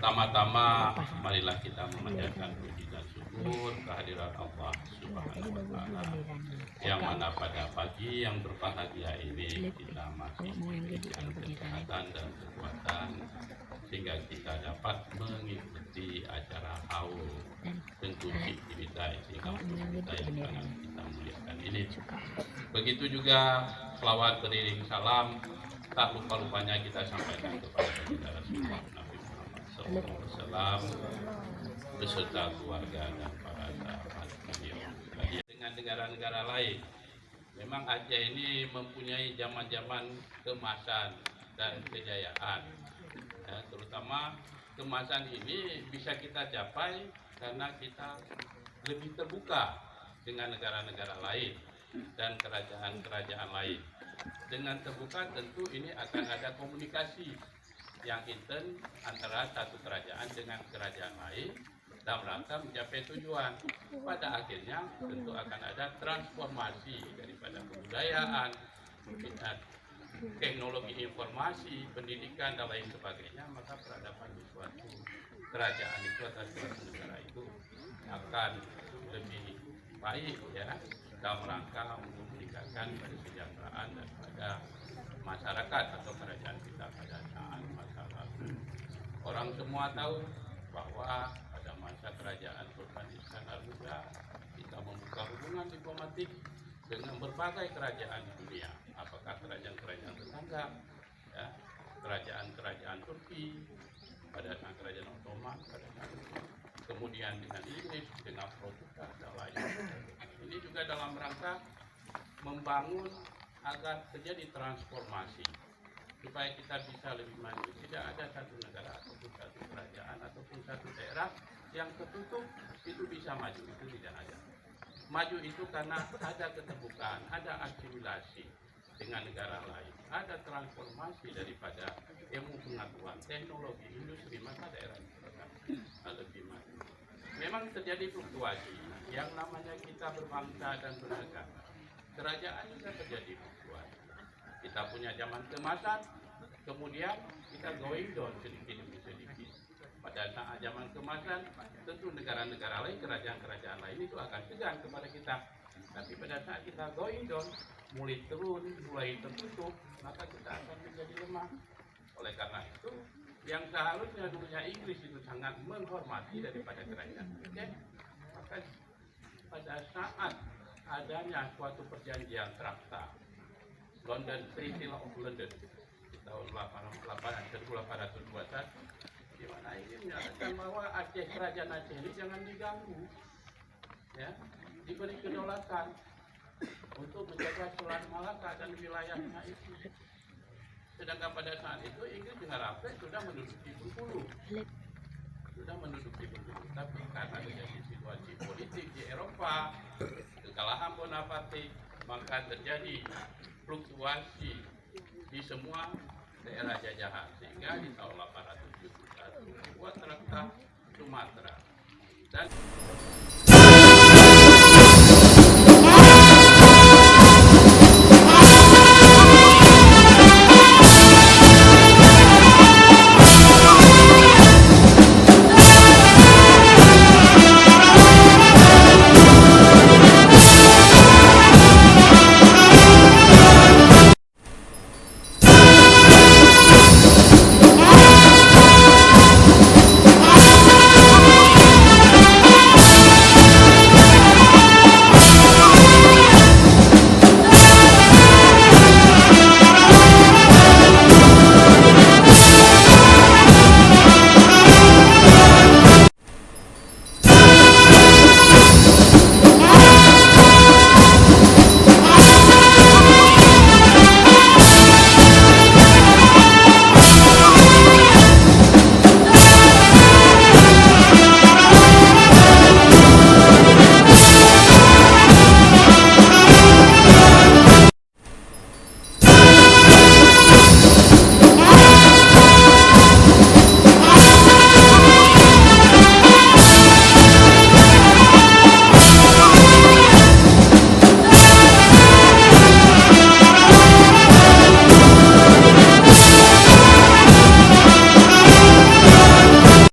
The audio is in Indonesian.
Pertama-tama marilah kita memanjatkan puji dan syukur kehadirat Allah Subhanahu wa Ta'ala, yang mana pada pagi yang berbahagia ini kita masih diberikan kesehatan dan kekuatan sehingga kita dapat mengikuti acara haul pencuci kita sehingga kita yang sangat kita muliakan ini. Begitu juga selawat beriring salam tak lupa-lupanya kita sampaikan kepada kita Rasulullah Nabi Muhammad SAW beserta keluarga dan para sahabat beliau. Dengan negara-negara lain, memang Aceh ini mempunyai zaman-zaman kemasan dan kejayaan. Ya, terutama kemasan ini bisa kita capai karena kita lebih terbuka dengan negara-negara lain dan kerajaan-kerajaan lain. Dengan terbuka tentu ini akan ada komunikasi yang intens antara satu kerajaan dengan kerajaan lain dalam rangka mencapai tujuan. Pada akhirnya tentu akan ada transformasi daripada kebudayaan, teknologi informasi, pendidikan dan lain sebagainya. Maka peradaban di suatu kerajaan itu atau suatu negara itu akan lebih baik ya dalam rangka untuk meningkatkan kesejahteraan daripada masyarakat atau kerajaan kita pada saat masa lalu. Orang semua tahu bahwa pada masa kerajaan Sultan Iskandar Muda kita membuka hubungan diplomatik dengan berbagai kerajaan di dunia, apakah kerajaan-kerajaan tetangga, ya, kerajaan-kerajaan Turki, pada saat kerajaan Ottoman, pada saat kemudian dengan Inggris, dengan Portugal dan lain. Ini juga dalam rangka membangun agar terjadi transformasi supaya kita bisa lebih maju. Tidak ada satu negara ataupun satu kerajaan ataupun satu daerah yang tertutup itu bisa maju, itu tidak ada. Maju itu karena ada keterbukaan, ada asimilasi dengan negara lain, ada transformasi daripada ilmu pengetahuan, teknologi, industri, maka daerah itu akan lebih maju. Memang terjadi fluktuasi yang namanya kita berbangsa dan bernegara. Kerajaan juga terjadi fluktuasi. Kita punya zaman keemasan, kemudian kita going down sedikit demi sedikit. Pada saat zaman keemasan, tentu negara-negara lain, kerajaan-kerajaan lain itu akan segan kepada kita. Tapi pada saat kita going down, mulai turun, mulai tertutup, maka kita akan menjadi lemah. Oleh karena itu, yang seharusnya dulunya Inggris itu sangat menghormati daripada kerajaan Briten, maka pada saat adanya suatu perjanjian traktat London Treaty of London di tahun 1821, di mana ini menyatakan bahwa Aceh, kerajaan Aceh ini jangan diganggu, ya, diberi kedaulatan untuk menjaga Selat Malaka dan wilayahnya itu. Sedangkan pada saat itu Inggris dengan rapat sudah menduduki Bengkulu, tapi karena terjadi situasi politik di Eropa, kekalahan Bonaparte, maka terjadi fluktuasi di semua daerah jajahan sehingga di tahun 1871 dibuat Traktat Sumatera dan